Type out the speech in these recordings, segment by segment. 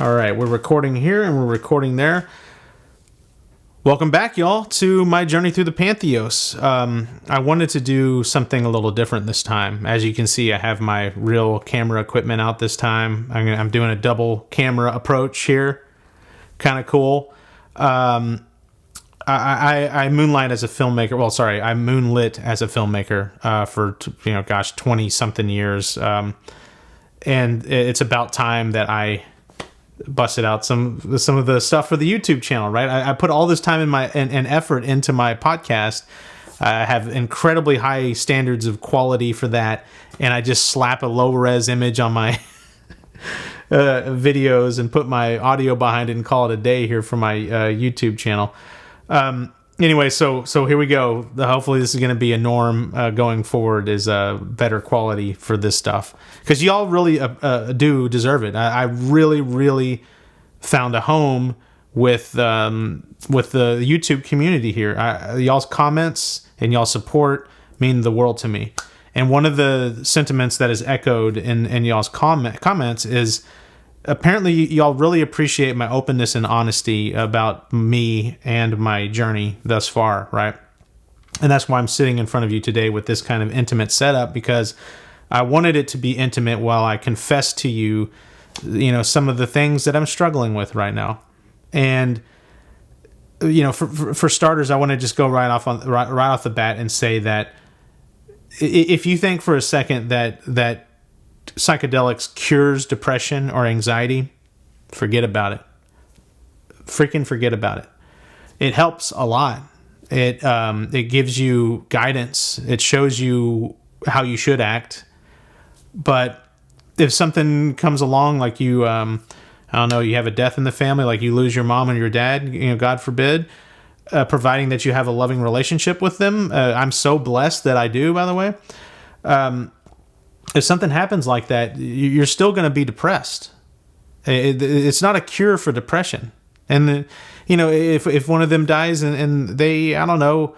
All right, we're recording here and we're recording there. Welcome back, y'all, to my journey through the Pantheos. I wanted to do something a little different this time. As you can see, I have my real camera equipment out this time. I'm doing a double camera approach here. Kind of cool. I moonlight as a filmmaker. Well, sorry, I moonlit as a filmmaker for 20-something years. And it's about time that I busted out some of the stuff for the YouTube channel, right? I put all this time and effort into my podcast. I have incredibly high standards of quality for that, and I just slap a low-res image on my videos and put my audio behind it and call it a day here for my YouTube channel. Anyway, so here we go. Hopefully this is going to be a norm going forward, is better quality for this stuff. Because y'all really do deserve it. I really, really found a home with the YouTube community here. Y'all's comments and y'all's support mean the world to me. And one of the sentiments that is echoed in y'all's comments is, apparently y'all really appreciate my openness and honesty about me and my journey thus far, right? And that's why I'm sitting in front of you today with this kind of intimate setup, because I wanted it to be intimate while I confess to you, some of the things that I'm struggling with right now. And, for starters, I want to just go right off the bat and say that if you think for a second that psychedelics cures depression or anxiety, forget about it. Freaking forget about it. It helps a lot. It gives you guidance. It shows you how you should act. But if something comes along, like you, you have a death in the family, like you lose your mom and your dad, God forbid, providing that you have a loving relationship with them. I'm so blessed that I do, by the way. If something happens like that, you're still going to be depressed. It's not a cure for depression. And, if one of them dies and they, I don't know,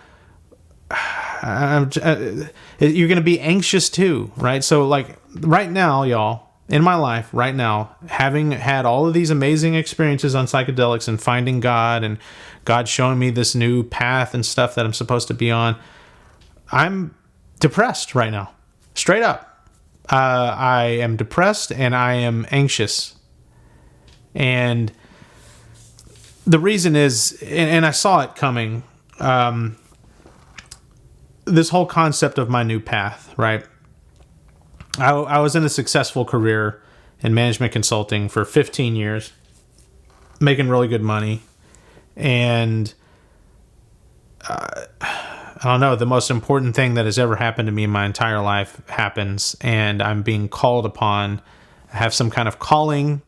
you're going to be anxious too, right? So, like, right now, y'all, in my life, right now, having had all of these amazing experiences on psychedelics and finding God and God showing me this new path and stuff that I'm supposed to be on, I'm depressed right now. Straight up. I am depressed and I am anxious. And the reason is, and I saw it coming, this whole concept of my new path, right? I was in a successful career in management consulting for 15 years, making really good money. And I don't know, the most important thing that has ever happened to me in my entire life happens, and I'm being called upon. I have some kind of calling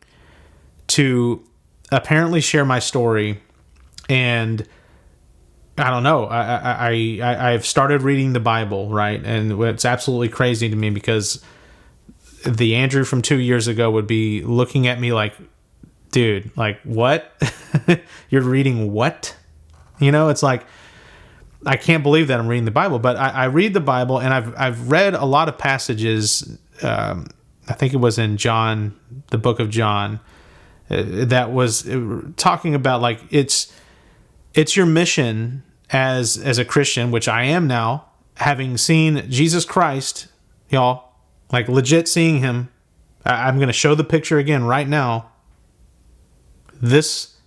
to apparently share my story. And I don't know, I've started reading the Bible, right? And it's absolutely crazy to me, because the Andrew from 2 years ago would be looking at me like, dude, like, what? You're reading what? It's like, I can't believe that I'm reading the Bible, but I read the Bible, and I've read a lot of passages. I think it was in John, the book of John, that was talking about, like, it's your mission as a Christian, which I am now, having seen Jesus Christ, y'all, like legit seeing him. I'm going to show the picture again right now. This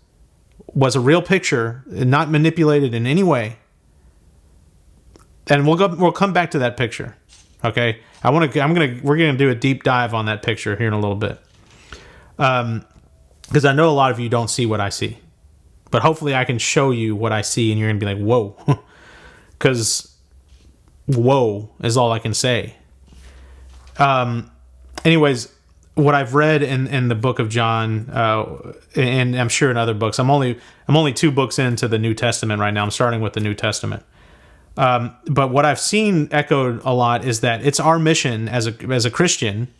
was a real picture, not manipulated in any way. And we'll come back to that picture. Okay? We're going to do a deep dive on that picture here in a little bit. Because I know a lot of you don't see what I see. But hopefully I can show you what I see, and you're going to be like, whoa. Because whoa is all I can say. Anyways, what I've read in the book of John, and I'm sure in other books, I'm only 2 books into the New Testament right now. I'm starting with the New Testament. But what I've seen echoed a lot is that it's our mission as a Christian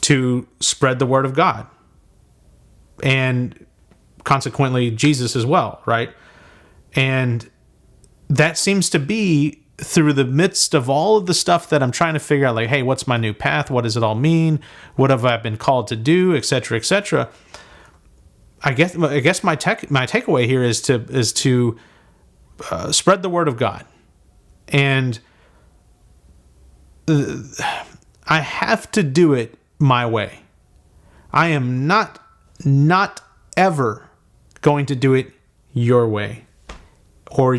to spread the word of God, and consequently Jesus as well, right? And that seems to be through the midst of all of the stuff that I'm trying to figure out, like, hey, what's my new path? What does it all mean? What have I been called to do, etc., etc. I guess my takeaway here is to spread the word of God, and I have to do it my way. I am not ever going to do it your way, or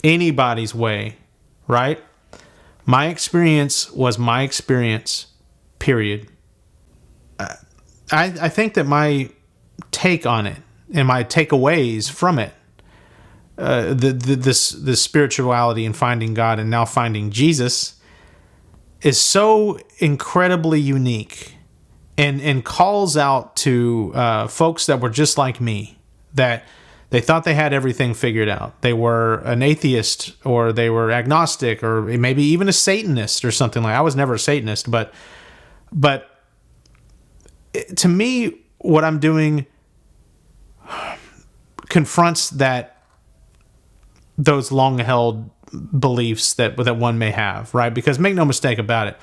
anybody's way, right? My experience was my experience, period. I think that my take on it and my takeaways from it, this spirituality and finding God and now finding Jesus, is so incredibly unique, and calls out to folks that were just like me, that they thought they had everything figured out. They were an atheist, or they were agnostic, or maybe even a Satanist or something like that. I was never a Satanist, but to me, what I'm doing confronts those long-held beliefs that one may have, right? Because make no mistake about it,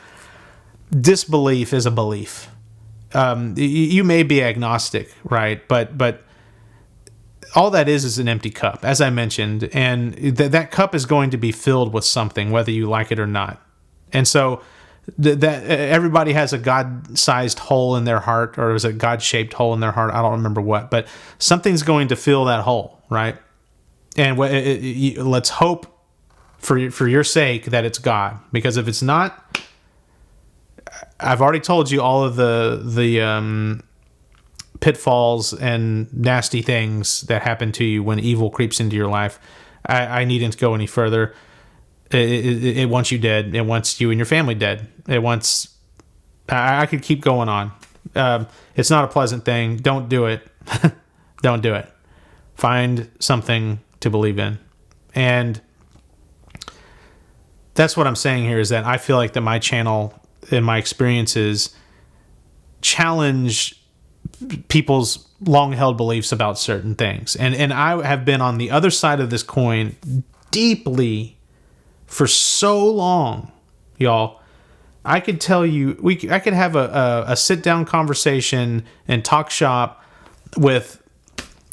disbelief is a belief. You may be agnostic, right? But all that is an empty cup, as I mentioned, and that cup is going to be filled with something, whether you like it or not. And so that everybody has a God-sized hole in their heart, or is a God-shaped hole in their heart. I don't remember what, but something's going to fill that hole, right? And let's hope for your sake that it's God, because if it's not, I've already told you all of the pitfalls and nasty things that happen to you when evil creeps into your life. I needn't go any further. It wants you dead. It wants you and your family dead. It wants... I could keep going on. It's not a pleasant thing. Don't do it. Don't do it. Find something to believe in. And that's what I'm saying here, is that I feel like that my channel and my experiences challenge people's long-held beliefs about certain things. And I have been on the other side of this coin deeply for so long, y'all. I could tell you, I could have a sit-down conversation and talk shop with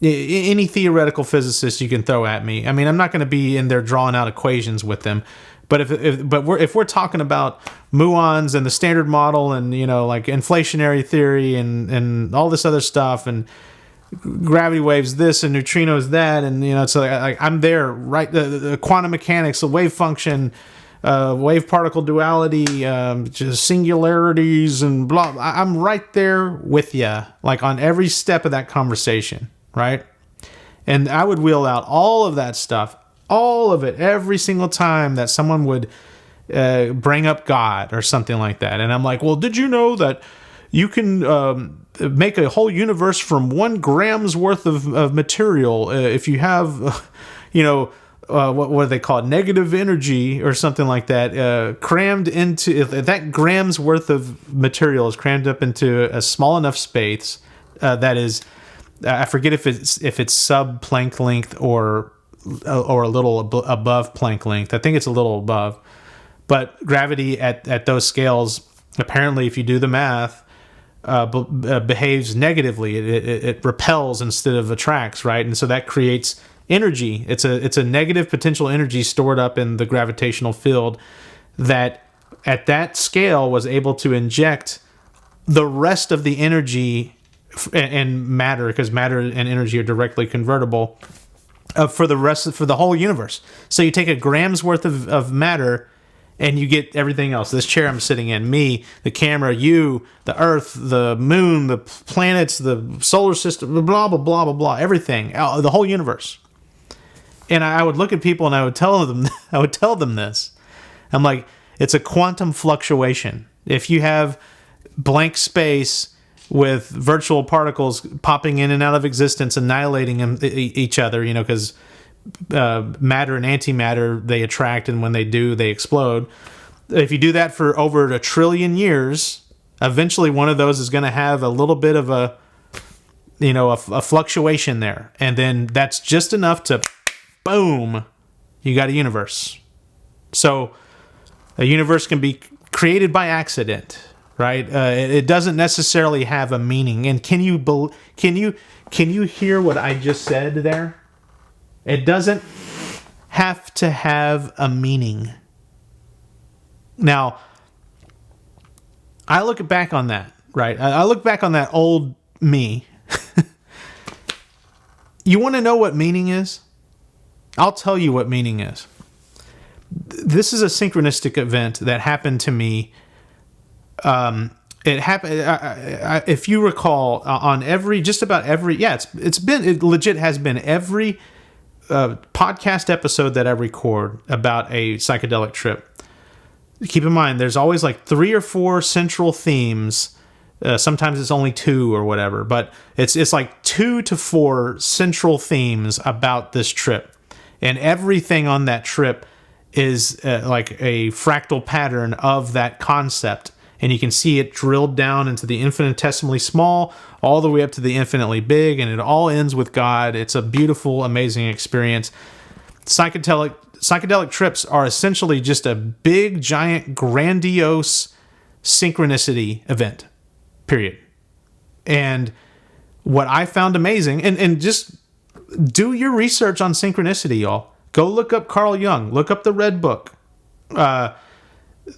any theoretical physicist you can throw at me. I mean, I'm not going to be in there drawing out equations with them. But if we're talking about muons and the Standard Model, and like inflationary theory and all this other stuff, and gravity waves this and neutrinos that, and it's like I'm there, right? The quantum mechanics, the wave function, wave particle duality, just singularities and blah. I'm right there with you, like on every step of that conversation, right? And I would wheel out all of that stuff. All of it, every single time that someone would bring up God or something like that. And I'm like, well, did you know that you can make a whole universe from 1 gram's worth of material if you have, what do they call it? Negative energy or something like that, crammed into, if that gram's worth of material is crammed up into a small enough space that is, I forget if it's sub Planck length or a little above Planck length. I think it's a little above. But gravity at those scales, apparently, if you do the math, behaves negatively. It repels instead of attracts, right? And so that creates energy. It's a negative potential energy stored up in the gravitational field that at that scale was able to inject the rest of the energy and matter, because matter and energy are directly convertible, for the whole universe. So you take a gram's worth of matter and you get everything else. This chair I'm sitting in, me, the camera, you, the earth, the moon, the planets, the solar system, blah, blah, blah, blah, blah, everything, the whole universe. And I would look at people and I would tell them this. I'm like, it's a quantum fluctuation. If you have blank space with virtual particles popping in and out of existence, annihilating each other, because matter and antimatter, they attract, and when they do, they explode. If you do that for over 1 trillion years, eventually one of those is going to have a little bit of a fluctuation there. And then that's just enough to, boom, you got a universe. So a universe can be created by accident. right? It doesn't necessarily have a meaning. And can you hear what I just said there? It doesn't have to have a meaning. Now, I look back on that, right? I look back on that old me. You want to know what meaning is? I'll tell you what meaning is. This is a synchronistic event that happened to me. It happened, if you recall, on just about every, it legit has been every podcast episode that I record about a psychedelic trip. Keep in mind, there's always like 3 or 4 central themes. Sometimes it's only 2 or whatever, but it's like 2 to 4 central themes about this trip. And everything on that trip is like a fractal pattern of that concept. And you can see it drilled down into the infinitesimally small, all the way up to the infinitely big, and it all ends with God. It's a beautiful, amazing experience. Psychedelic trips are essentially just a big, giant, grandiose synchronicity event, period. And what I found amazing, and just do your research on synchronicity, y'all. Go look up Carl Jung. Look up the Red Book.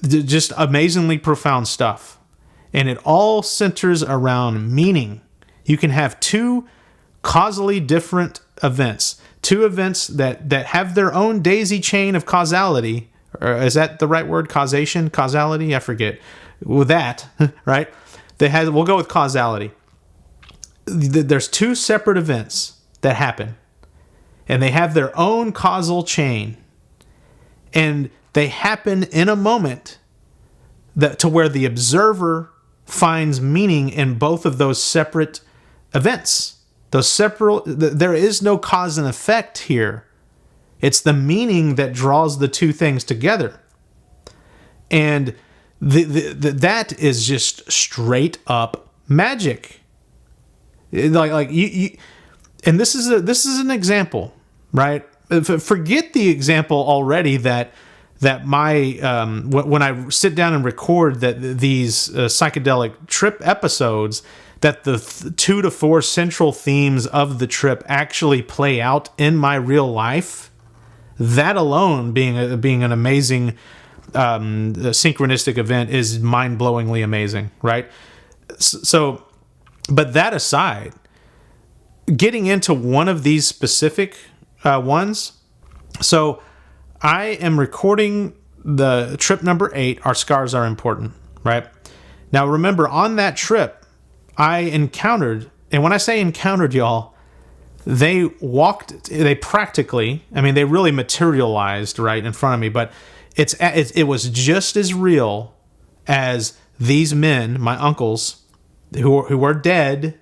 Just amazingly profound stuff. And it all centers around meaning. You can have 2 causally different events. 2 events that have their own daisy chain of causality. Or is that the right word? Causation? Causality? I forget. With that, right? We'll go with causality. There's 2 separate events that happen. And they have their own causal chain. And they happen in a moment to where the observer finds meaning in both of those separate events. There is no cause and effect here. It's the meaning that draws the 2 things together. And that is just straight up magic. Like you and this is an example, right? Forget the example already that my when I sit down and record these psychedelic trip episodes, that the 2 to 4 central themes of the trip actually play out in my real life. That alone, being an amazing synchronistic event, is mind-blowingly amazing, right? So, but that aside, getting into one of these specific ones, so I am recording the trip number 8, Our Scars Are Important, right? Now remember, on that trip, I encountered, and when I say encountered, y'all, they practically, they really materialized right in front of me, but it was just as real as these men, my uncles, who were dead.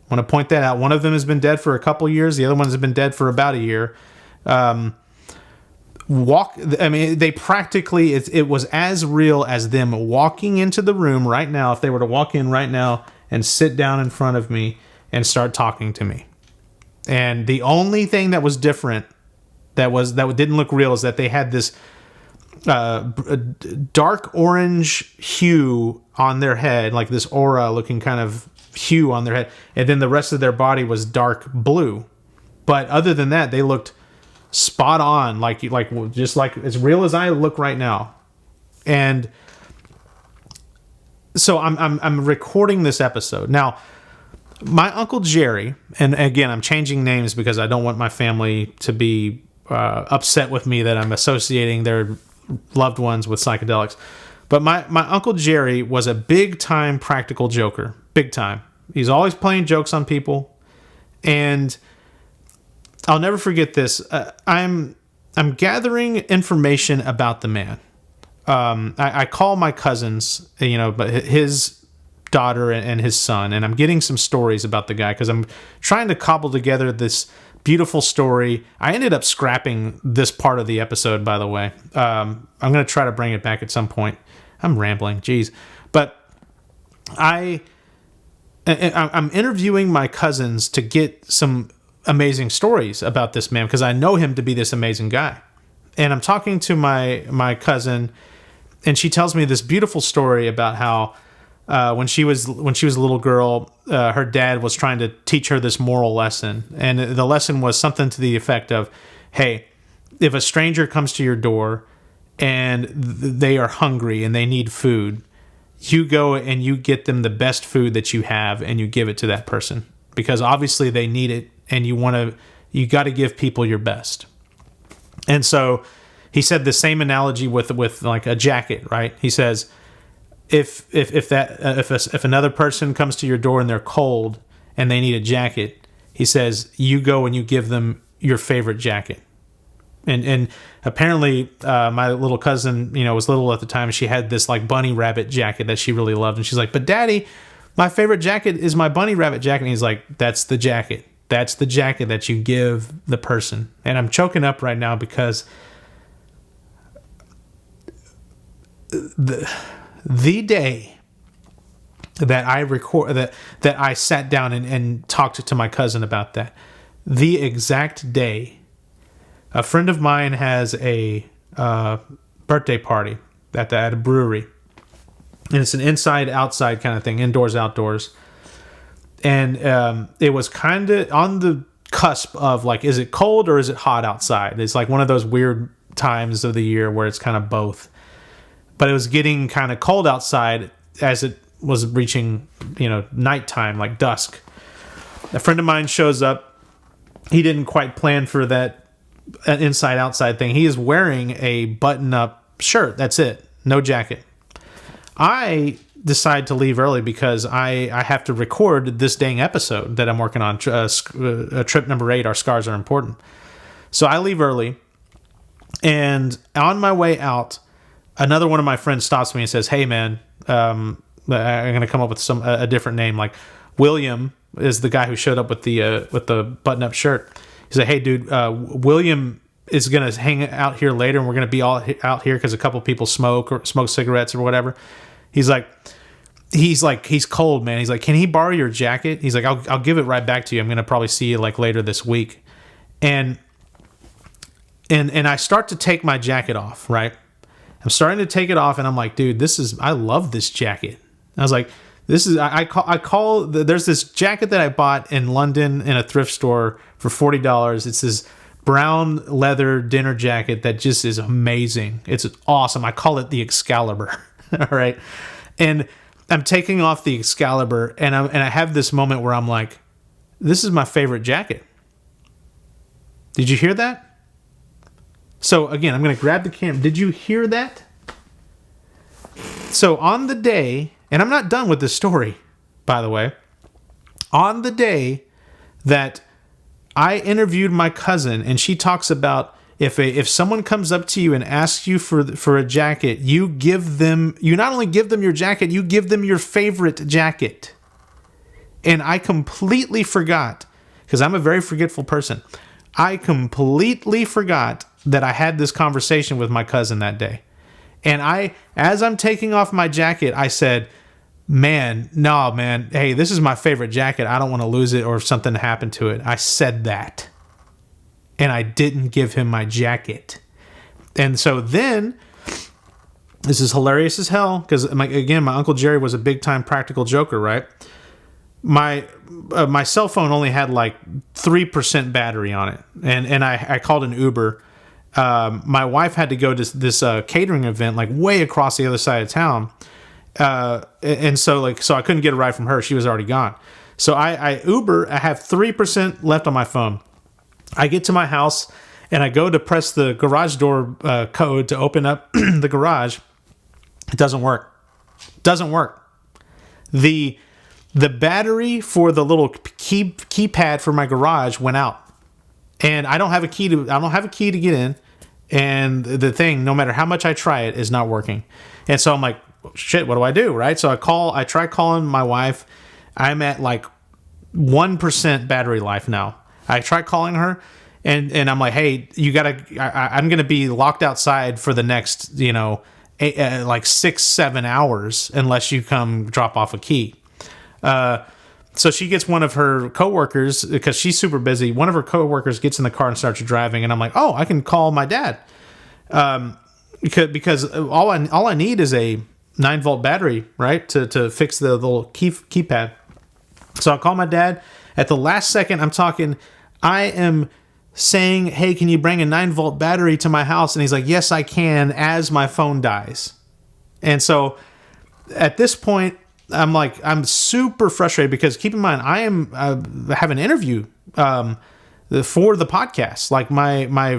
I want to point that out. One of them has been dead for a couple years. The other one has been dead for about a year. They practically, it was as real as them walking into the room right now. If they were to walk in right now and sit down in front of me and start talking to me. And the only thing that was different, that didn't look real, is that they had this dark orange hue on their head, like this aura looking kind of hue on their head, and then the rest of their body was dark blue. But other than that, they looked spot on, like just like as real as I look right now. And so I'm recording this episode now. My Uncle Jerry, and again, I'm changing names because I don't want my family to be upset with me that I'm associating their loved ones with psychedelics. But my Uncle Jerry was a big-time practical joker. Big time. He's always playing jokes on people. And I'll never forget this. I'm gathering information about the man. I call my cousins, but his daughter and his son, and I'm getting some stories about the guy because I'm trying to cobble together this beautiful story. I ended up scrapping this part of the episode, by the way. I'm going to try to bring it back at some point. I'm rambling, geez. But I'm interviewing my cousins to get some amazing stories about this man because I know him to be this amazing guy. And I'm talking to my cousin, and she tells me this beautiful story about how when she was a little girl, her dad was trying to teach her this moral lesson, and the lesson was something to the effect of, "Hey, if a stranger comes to your door and they are hungry and they need food, you go and you get them the best food that you have and you give it to that person, because obviously they need it, and you got to give people your best." And so he said the same analogy with like a jacket, right? He says, if another person comes to your door and they're cold and they need a jacket, he says, you go and you give them your favorite jacket. And apparently my little cousin, was little at the time, and she had this like bunny rabbit jacket that she really loved. And she's like, "But Daddy, my favorite jacket is my bunny rabbit jacket." And he's like, "That's the jacket. That's the jacket that you give the person." And I'm choking up right now because the day that I sat down and talked to my cousin about that, the exact day, a friend of mine has a birthday party at a brewery, and it's an inside-outside kind of thing, indoors-outdoors. And it was kind of on the cusp of like, is it cold or is it hot outside? It's like one of those weird times of the year where it's kind of both. But it was getting kind of cold outside as it was reaching, nighttime, like dusk. A friend of mine shows up. He didn't quite plan for that inside-outside thing. He is wearing a button-up shirt. That's it. No jacket. I decide to leave early because I have to record this dang episode that I'm working on, trip number 8, Our Scars Are Important. So I leave early, and on my way out, another one of my friends stops me and says, "Hey, man," I'm going to come up with a different name. Like William is the guy who showed up with the button-up shirt. He's like, "Hey, dude, William is going to hang out here later, and we're going to be all out here because a couple people smoke cigarettes or whatever." He's cold, man. He's like, "Can he borrow your jacket?" He's like, I'll give it right back to you. I'm going to probably see you like later this week." And I start to take my jacket off, right? I'm starting to take it off, and I'm like, "Dude, I love this jacket." I was like, there's this jacket that I bought in London in a thrift store for $40. It's this brown leather dinner jacket that just is amazing. It's awesome. I call it the Excalibur. All right. And I'm taking off the Excalibur, and I have this moment where I'm like, this is my favorite jacket. Did you hear that? So again, I'm going to grab the camera. Did you hear that? So on the day, and I'm not done with this story, by the way, on the day that I interviewed my cousin, and she talks about if someone comes up to you and asks you for a jacket, you not only give them your jacket, you give them your favorite jacket. And I completely forgot, because I'm a very forgetful person. I completely forgot that I had this conversation with my cousin that day. And as I'm taking off my jacket, I said, man, hey, this is my favorite jacket. I don't want to lose it or something to happen to it. I said that. And I didn't give him my jacket. And so then, this is hilarious as hell, because my Uncle Jerry was a big-time practical joker, right? My cell phone only had like 3% battery on it. And I called an Uber. My wife had to go to this catering event like way across the other side of town. And so I couldn't get a ride from her. She was already gone. So I Uber. I have 3% left on my phone. I get to my house and I go to press the garage door code to open up the garage. It doesn't work. The battery for the little keypad for my garage went out, and I don't have a key to get in. And the thing, no matter how much I try it, is not working. And so I'm like, shit, what do I do? Right? So I try calling my wife. I'm at like 1% battery life now. I try calling her, and I'm like, hey, I'm going to be locked outside for the next, like 6-7 hours unless you come drop off a key. So she gets one of her coworkers, because she's super busy. One of her coworkers gets in the car and starts driving, and I'm like, oh, I can call my dad. Because all I need is a 9-volt battery, right, to fix the little keypad. So I call my dad. At the last second, I am saying, hey, can you bring a 9-volt battery to my house? And he's like, yes, I can, as my phone dies. And so at this point, I'm super frustrated because keep in mind, I have an interview for the podcast. Like my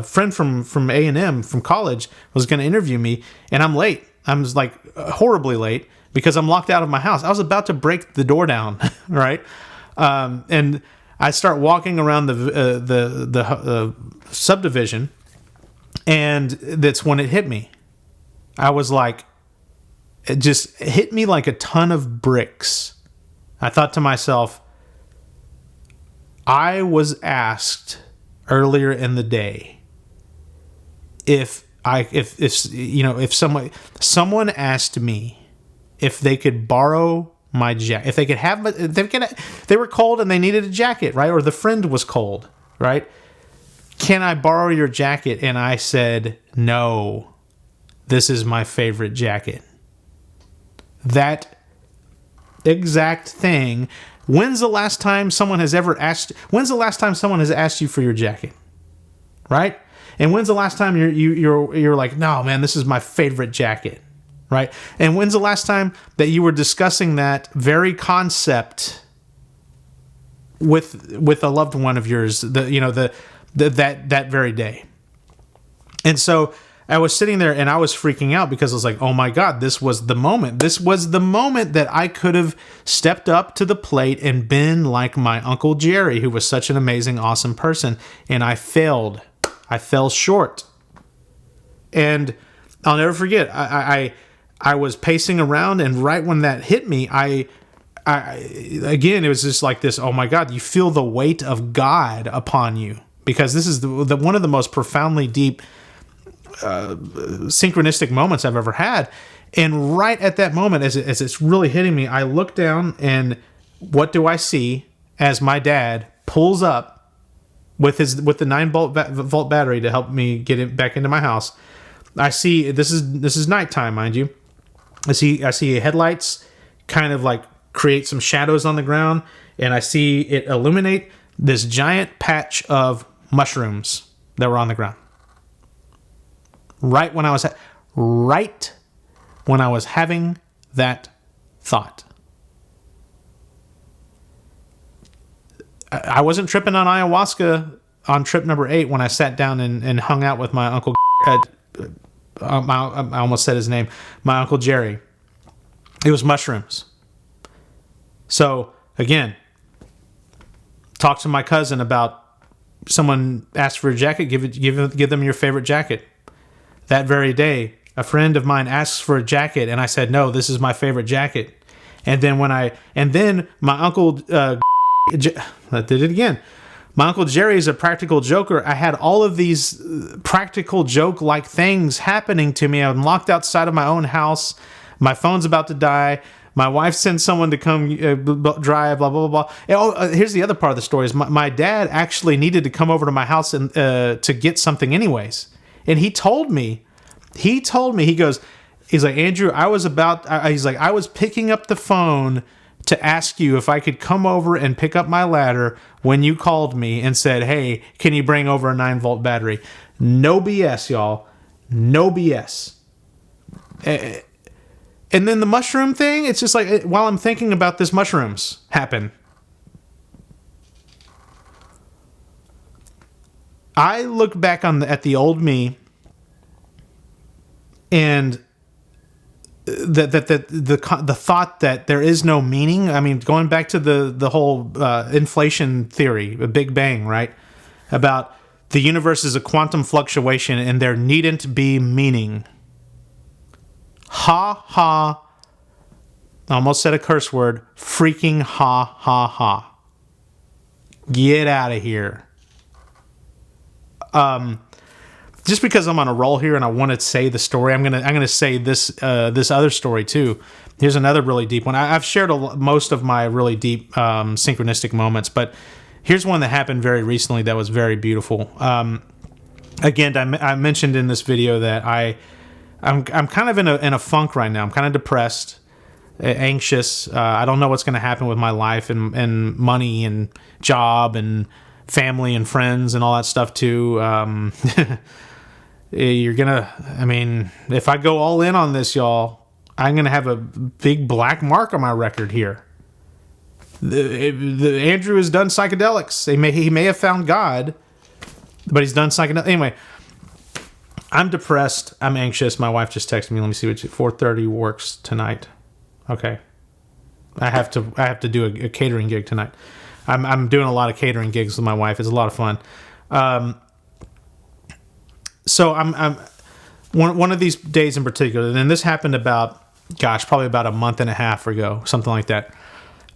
friend from A&M from college was going to interview me, and I'm late. I'm like horribly late because I'm locked out of my house. I was about to break the door down, right? And I start walking around the subdivision, and that's when it hit me. I was like, it just hit me like a ton of bricks. I thought to myself, I was asked earlier in the day if someone asked me if they could borrow my jacket, if they were cold and they needed a jacket, right? Or the friend was cold, right? Can I borrow your jacket? And I said, no, this is my favorite jacket. That exact thing. When's the last time someone has asked you for your jacket? Right? And when's the last time you're like, no, man, this is my favorite jacket? Right? And when's the last time that you were discussing that very concept with a loved one of yours, that very day? And so I was sitting there and I was freaking out because I was like, oh my God, this was the moment. This was the moment that I could have stepped up to the plate and been like my Uncle Jerry, who was such an amazing, awesome person. And I failed. I fell short. And I'll never forget, I was pacing around, and right when that hit me, I again, it was just like this, oh my God, you feel the weight of God upon you, because this is the one of the most profoundly deep synchronistic moments I've ever had. And right at that moment, as it's really hitting me, I look down, and what do I see as my dad pulls up with the 9-volt battery to help me get it back into my house? I see this is nighttime, mind you. I see headlights kind of like create some shadows on the ground, and I see it illuminate this giant patch of mushrooms that were on the ground. Right when I was having that thought. I wasn't tripping on ayahuasca on trip number 8 when I sat down and hung out with my uncle. I almost said his name. My Uncle Jerry. It was mushrooms. So again, talk to my cousin about someone asked for a jacket. Give them your favorite jacket. That very day, a friend of mine asks for a jacket, and I said, no, this is my favorite jacket. And then my uncle I did it again. My Uncle Jerry is a practical joker. I had all of these practical joke-like things happening to me. I'm locked outside of my own house. My phone's about to die. My wife sends someone to come drive, blah, blah, blah, blah. Here's the other part of the story. Is my dad actually needed to come over to my house and to get something anyways. And he told me, he's like, Andrew, I was picking up the phone to ask you if I could come over and pick up my ladder when you called me and said, hey, can you bring over a 9-volt battery? No BS, y'all. No BS. And then the mushroom thing, it's just like, while I'm thinking about this, mushrooms happen. I look back at the old me, and the thought that there is no meaning. I mean, going back to the whole inflation theory, the Big Bang, right? About the universe is a quantum fluctuation and there needn't be meaning. Ha ha. I almost said a curse word. Freaking ha ha ha. Get out of here. Just because I'm on a roll here and I want to say the story, I'm gonna say this other story too. Here's another really deep one. I've shared most of my really deep synchronistic moments, but here's one that happened very recently that was very beautiful. Again, I mentioned in this video that I'm kind of in a funk right now. I'm kind of depressed, anxious. I don't know what's going to happen with my life and money and job and family and friends and all that stuff too. If I go all in on this, y'all, I'm going to have a big black mark on my record here. Andrew has done psychedelics. He may have found God, but he's done psychedelics. Anyway, I'm depressed. I'm anxious. My wife just texted me. Let me see what 4:30 works tonight. Okay. I have to do a catering gig tonight. I'm doing a lot of catering gigs with my wife. It's a lot of fun. So I'm one of these days in particular, and this happened probably about a month and a half ago, something like that.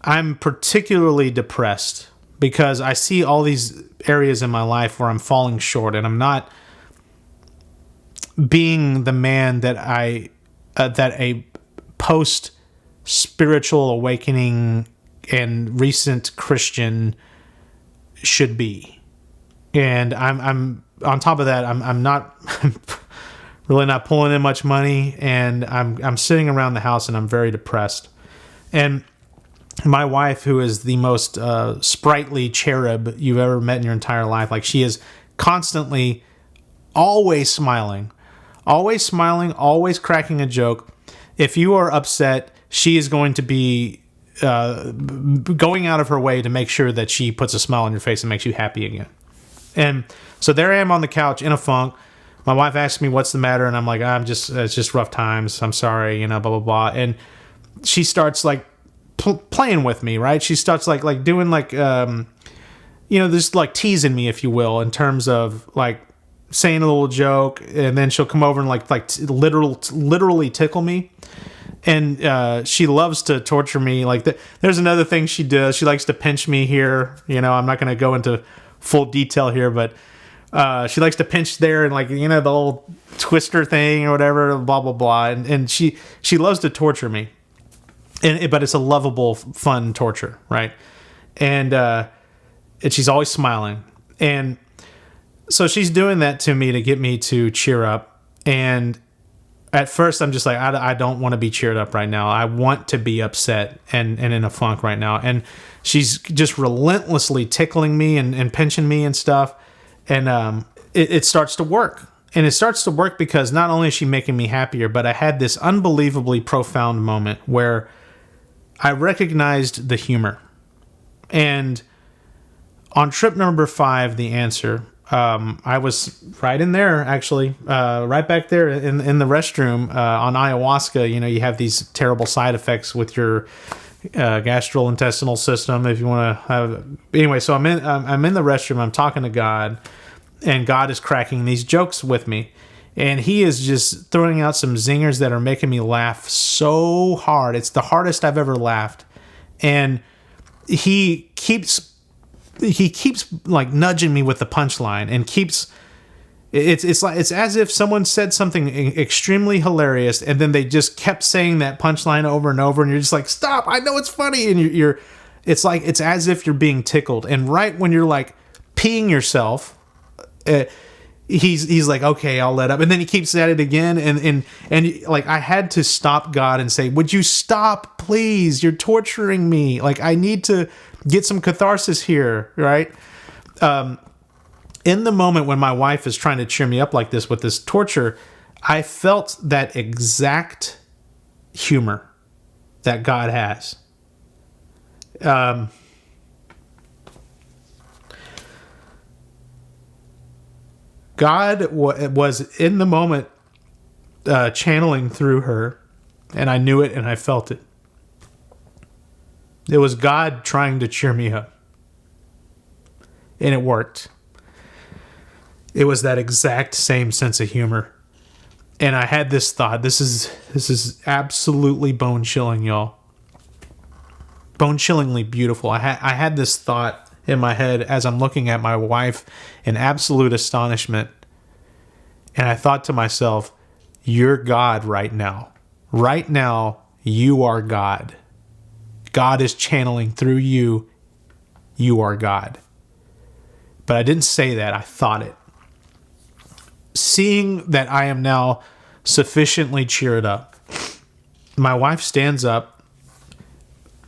I'm particularly depressed because I see all these areas in my life where I'm falling short, and I'm not being the man that that a post spiritual awakening and recent Christian should be. And I'm on top of that, I'm not really not pulling in much money, and I'm sitting around the house and I'm very depressed. And my wife, who is the most sprightly cherub you've ever met in your entire life, like, she is constantly always smiling, always cracking a joke. If you are upset, she is going to be going out of her way to make sure that she puts a smile on your face and makes you happy again. And so there I am on the couch in a funk. My wife asks me what's the matter, and I'm like, it's just rough times. I'm sorry, blah, blah, blah. And she starts like playing with me, right? She starts like doing like, just like teasing me, if you will, in terms of like saying a little joke, and then she'll come over and like literally tickle me. And she loves to torture me. Like, there's another thing she does. She likes to pinch me here. I'm not going to go into full detail here, but she likes to pinch there and, like, the old twister thing or whatever, blah, blah, blah. And she loves to torture me. But it's a lovable, fun torture, right? And she's always smiling. And so she's doing that to me to get me to cheer up. And at first, I'm just like, I don't want to be cheered up right now. I want to be upset and in a funk right now. And she's just relentlessly tickling me and pinching me and stuff. And it starts to work. And it starts to work because not only is she making me happier, but I had this unbelievably profound moment where I recognized the humor. And on trip number 5, the answer, I was right in there, actually, right back there in the restroom on ayahuasca. You have these terrible side effects with your gastrointestinal system. If you want to have, anyway, so I'm in the restroom. I'm talking to God, and God is cracking these jokes with me, and He is just throwing out some zingers that are making me laugh so hard. It's the hardest I've ever laughed, and He keeps like nudging me with the punchline, and it's as if someone said something extremely hilarious, and then they just kept saying that punchline over and over, and you're just like, stop, I know it's funny. And it's as if you're being tickled. And right when you're like peeing yourself, he's like, okay, I'll let up. And then he keeps at it again. And like, I had to stop God and say, would you stop, please? You're torturing me. Like, I need to get some catharsis here, right? In the moment when my wife is trying to cheer me up like this with this torture, I felt that exact humor that God has. God was in the moment channeling through her, and I knew it and I felt it. It was God trying to cheer me up. And it worked. It was that exact same sense of humor. And I had this thought. This is absolutely bone-chilling, y'all. Bone-chillingly beautiful. I had this thought in my head as I'm looking at my wife in absolute astonishment. And I thought to myself, you're God right now. Right now, you are God. God is channeling through you. You are God. But I didn't say that. I thought it. Seeing that I am now sufficiently cheered up. My wife stands up,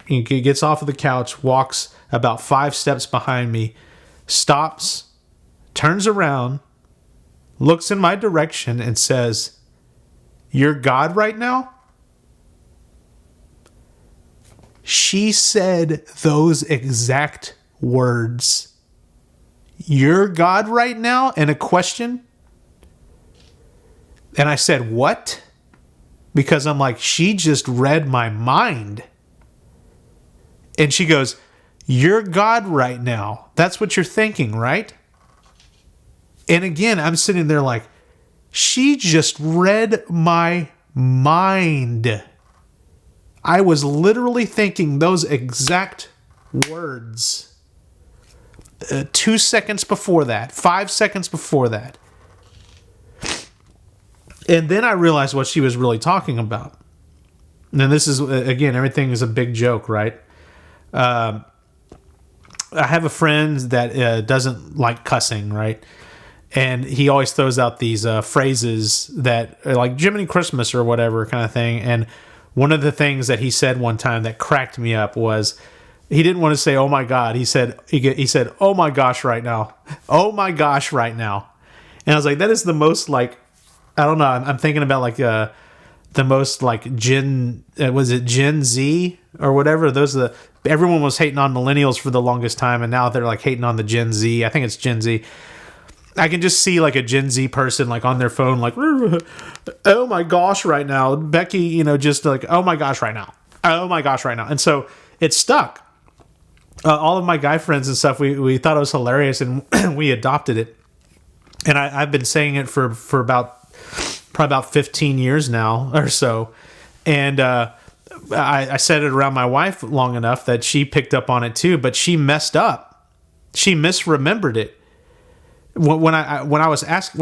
gets off of the couch, walks about 5 steps behind me, stops, turns around, looks in my direction, and says, "You're God right now?" She said those exact words. "You're God right now?" And a question. And I said, "What?" Because I'm like, she just read my mind. And she goes, "You're God right now. That's what you're thinking, right?" And again, I'm sitting there like, she just read my mind. I was literally thinking those exact words 2 seconds before that, 5 seconds before that. And then I realized what she was really talking about. And this is, again, everything is a big joke, right? I have a friend that doesn't like cussing, right? And he always throws out these phrases that are like Jiminy Christmas or whatever kind of thing. And one of the things that he said one time that cracked me up was he didn't want to say, "Oh my God." He said, "Oh my gosh, right now. Oh my gosh, right now." And I was like, that is the most like, I don't know. I'm thinking about like the most like Gen Z or whatever. Those are everyone was hating on millennials for the longest time, and now they're like hating on the Gen Z. I think it's Gen Z. I can just see like a Gen Z person like on their phone like, "Oh my gosh, right now." Becky, just like, "Oh my gosh, right now. Oh my gosh, right now." And so it stuck. All of my guy friends and stuff, we thought it was hilarious, and we adopted it. And I've been saying it for probably about 15 years now or so. And I said it around my wife long enough that she picked up on it too, but she messed up. She misremembered it. When I asked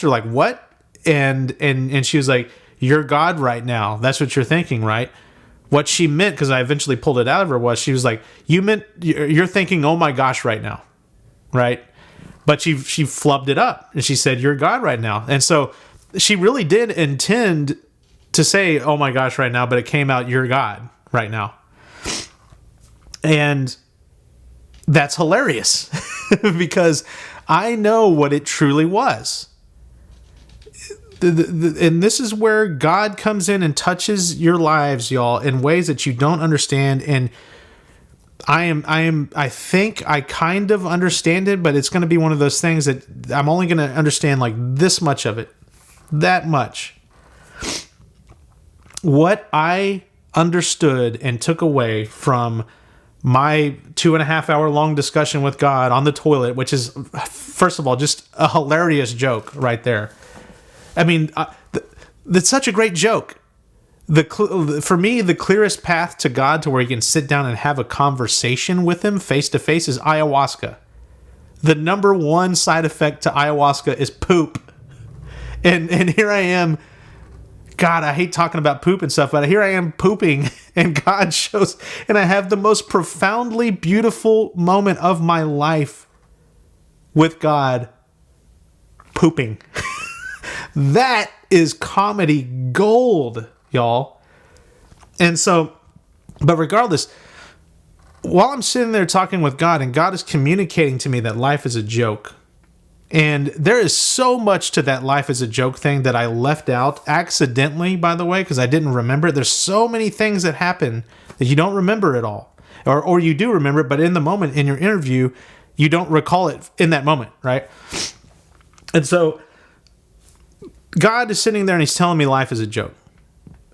her like, "What?" and she was like, "You're God right now. That's what you're thinking, right?" What she meant, because I eventually pulled it out of her, was she was like, you're thinking, "Oh my gosh, right now," right? But she flubbed it up and she said, "You're God right now." And so she really did intend to say, "Oh my gosh, right now," but it came out, "You're God right now." And that's hilarious because I know what it truly was. And this is where God comes in and touches your lives, y'all, in ways that you don't understand. And I think I kind of understand it, but it's going to be one of those things that I'm only going to understand like this much of it, that much. What I understood and took away from my 2.5 hour long discussion with God on the toilet, which is, first of all, just a hilarious joke right there. I mean, that's such a great joke. For me, the clearest path to God to where you can sit down and have a conversation with him face to face is ayahuasca. The number one side effect to ayahuasca is poop. And here I am. God, I hate talking about poop and stuff, but here I am pooping, and God shows, and I have the most profoundly beautiful moment of my life with God pooping. That is comedy gold, y'all. And so, but regardless, while I'm sitting there talking with God, and God is communicating to me that life is a joke, and there is so much to that life is a joke thing that I left out accidentally, by the way, because I didn't remember it. There's so many things that happen that you don't remember at all. Or you do remember it, but in the moment, in your interview, you don't recall it in that moment, right? And so God is sitting there and he's telling me life is a joke.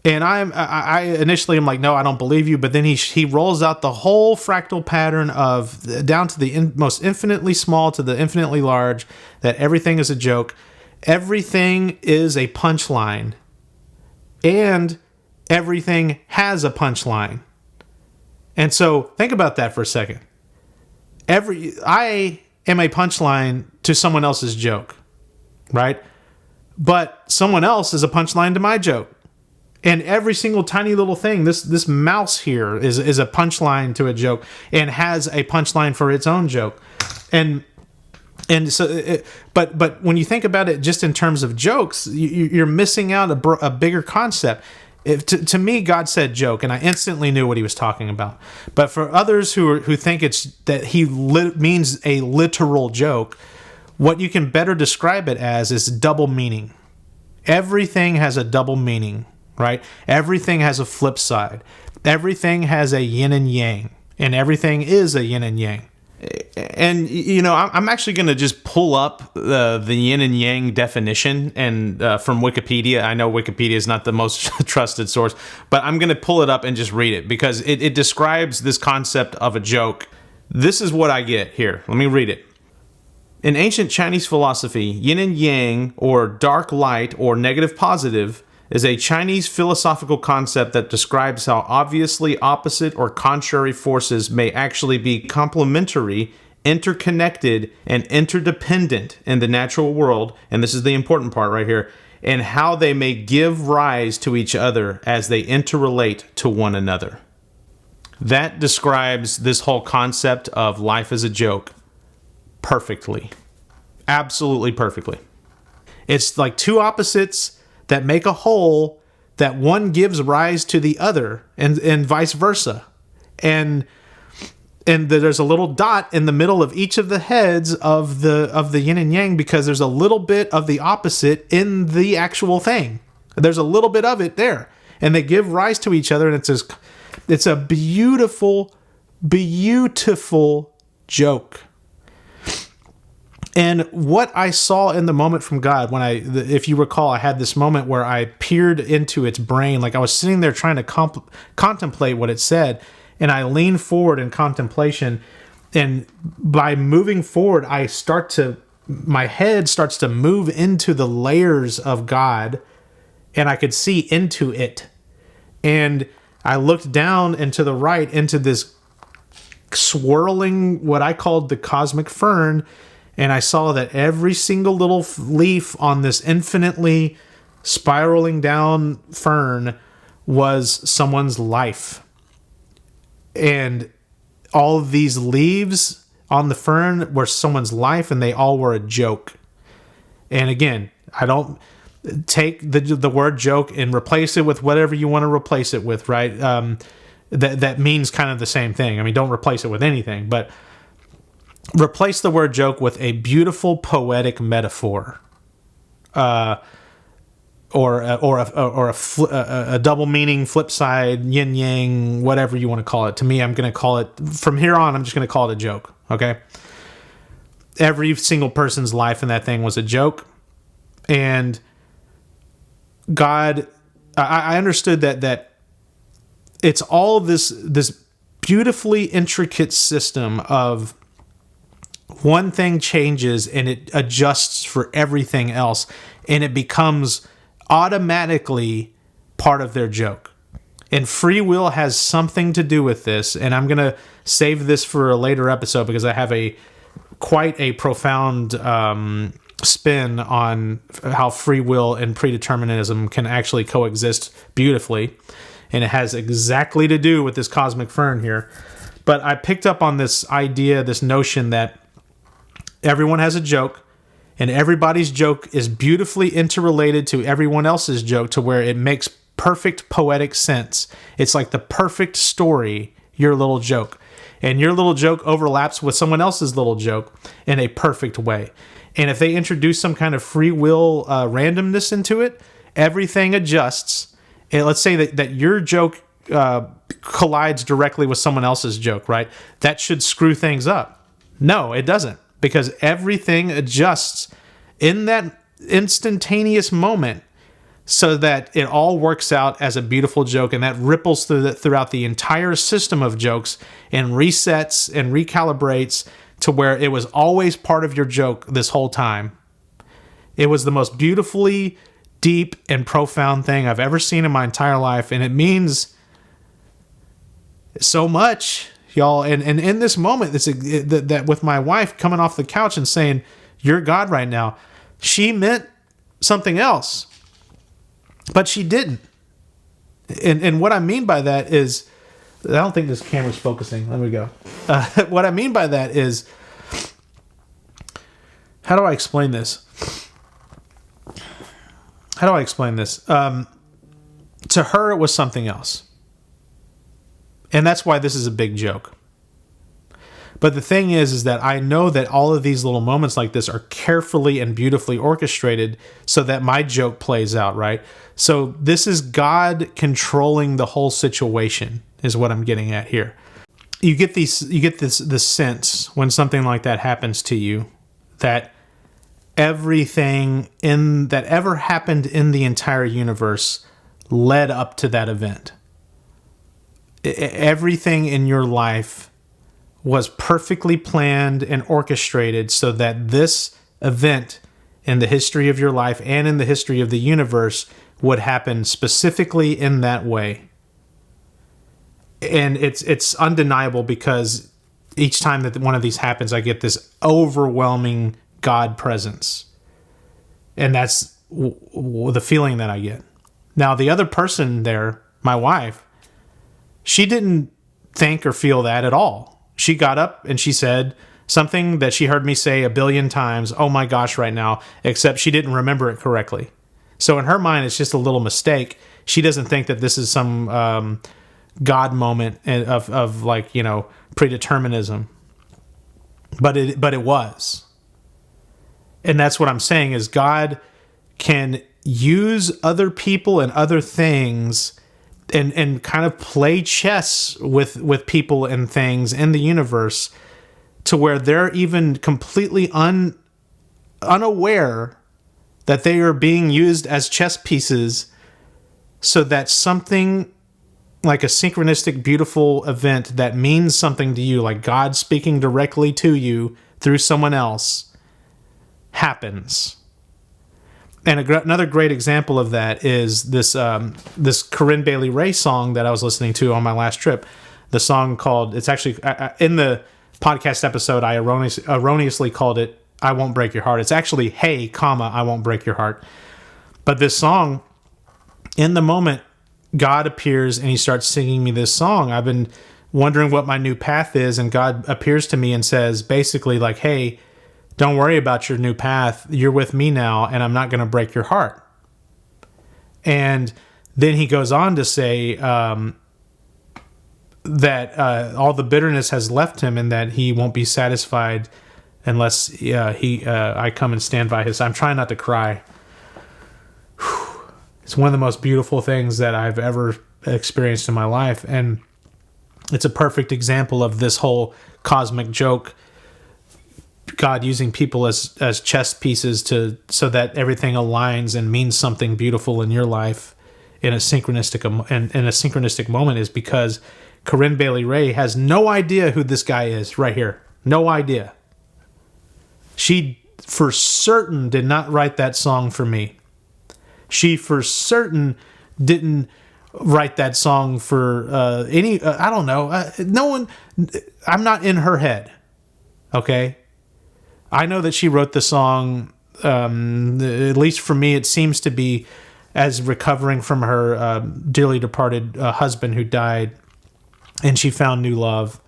And I initially am like, "No, I don't believe you." But then he rolls out the whole fractal pattern of down to the most infinitely small to the infinitely large, that everything is a joke. Everything is a punchline. And everything has a punchline. And so think about that for a second. I am a punchline to someone else's joke, right? But someone else is a punchline to my joke. And every single tiny little thing, this mouse here is a punchline to a joke and has a punchline for its own joke. And And so, but when you think about it, just in terms of jokes, you're missing out a bigger concept. To me, God said joke, and I instantly knew what he was talking about. But for others who think it's that he means a literal joke, what you can better describe it as is double meaning. Everything has a double meaning, right? Everything has a flip side. Everything has a yin and yang, and everything is a yin and yang. And, I'm actually going to just pull up the yin and yang definition and from Wikipedia. I know Wikipedia is not the most trusted source, but I'm going to pull it up and just read it because it describes this concept of a joke. This is what I get here. Let me read it. In ancient Chinese philosophy, yin and yang, or dark light, or negative positive, is a Chinese philosophical concept that describes how obviously opposite or contrary forces may actually be complementary, interconnected, and interdependent in the natural world, and this is the important part right here, and how they may give rise to each other as they interrelate to one another. That describes this whole concept of life as a joke perfectly. Absolutely perfectly. It's like two opposites that make a whole, that one gives rise to the other, and vice versa. And there's a little dot in the middle of each of the heads of the yin and yang because there's a little bit of the opposite in the actual thing. There's a little bit of it there, and they give rise to each other, and it's a beautiful, beautiful joke. And what I saw in the moment from God, if you recall, I had this moment where I peered into its brain, like I was sitting there trying to contemplate what it said, and I leaned forward in contemplation, and by moving forward, my head starts to move into the layers of God, and I could see into it. And I looked down and to the right into this swirling, what I called the cosmic fern, and I saw that every single little leaf on this infinitely spiraling down fern was someone's life. And all of these leaves on the fern were someone's life, and they all were a joke. And again, I don't take the word joke and replace it with whatever you want to replace it with, right? That means kind of the same thing. I mean, don't replace it with anything, but replace the word joke with a beautiful poetic metaphor, or a double meaning, flip side, yin yang, whatever you want to call it. To me, I'm going to call it, from here on, I'm just going to call it a joke. Okay. Every single person's life in that thing was a joke, and God, I understood that it's all this beautifully intricate system of one thing changes and it adjusts for everything else, and it becomes automatically part of their joke. And free will has something to do with this, and I'm going to save this for a later episode because I have quite a profound spin on how free will and predeterminism can actually coexist beautifully, and it has exactly to do with this cosmic fern here. But I picked up on this idea, this notion that everyone has a joke, and everybody's joke is beautifully interrelated to everyone else's joke to where it makes perfect poetic sense. It's like the perfect story, your little joke. And your little joke overlaps with someone else's little joke in a perfect way. And if they introduce some kind of free will randomness into it, everything adjusts. And let's say that your joke collides directly with someone else's joke, right? That should screw things up. No, it doesn't. Because everything adjusts in that instantaneous moment so that it all works out as a beautiful joke, and that ripples throughout the entire system of jokes and resets and recalibrates to where it was always part of your joke this whole time. It was the most beautifully deep and profound thing I've ever seen in my entire life, and it means so much. Y'all, and in this moment, that with my wife coming off the couch and saying, "You're God right now," she meant something else, but she didn't. And what I mean by that is, I don't think this camera's focusing. Let me go. What I mean by that is, how do I explain this? To her, it was something else. And that's why this is a big joke. But the thing is that I know that all of these little moments like this are carefully and beautifully orchestrated so that my joke plays out, right? So this is God controlling the whole situation, is what I'm getting at here. You get this sense when something like that happens to you that everything that ever happened in the entire universe led up to that event. Everything in your life was perfectly planned and orchestrated so that this event in the history of your life and in the history of the universe would happen specifically in that way. And it's undeniable because each time that one of these happens, I get this overwhelming God presence. And that's the feeling that I get. Now, the other person there, my wife, she didn't think or feel that at all. She got up and she said something that she heard me say a billion times, oh my gosh, right now, except she didn't remember it correctly. So in her mind, it's just a little mistake. She doesn't think that this is some God moment of like, predeterminism. But it was. And that's what I'm saying is God can use other people and other things and kind of play chess with people and things in the universe to where they're even completely unaware that they are being used as chess pieces so that something like a synchronistic, beautiful event that means something to you, like God speaking directly to you through someone else, happens. And another great example of that is this Corinne Bailey Rae song that I was listening to on my last trip. The song called, it's actually, in the podcast episode, I erroneously called it, I Won't Break Your Heart. It's actually, Hey, I Won't Break Your Heart. But this song, in the moment, God appears and he starts singing me this song. I've been wondering what my new path is, and God appears to me and says basically like, hey, don't worry about your new path. You're with me now, and I'm not going to break your heart. And then he goes on to say that all the bitterness has left him and that he won't be satisfied unless I come and stand by his side. I'm trying not to cry. It's one of the most beautiful things that I've ever experienced in my life. And it's a perfect example of this whole cosmic joke, God using people as chess pieces so that everything aligns and means something beautiful in your life in a synchronistic moment, is because Corinne Bailey Rae has no idea who this guy is right here. No idea. She for certain did not write that song for me. She for certain didn't write that song for I don't know. No one. I'm not in her head. Okay. I know that she wrote the song, at least for me, it seems to be as recovering from her dearly departed husband who died, and she found new love.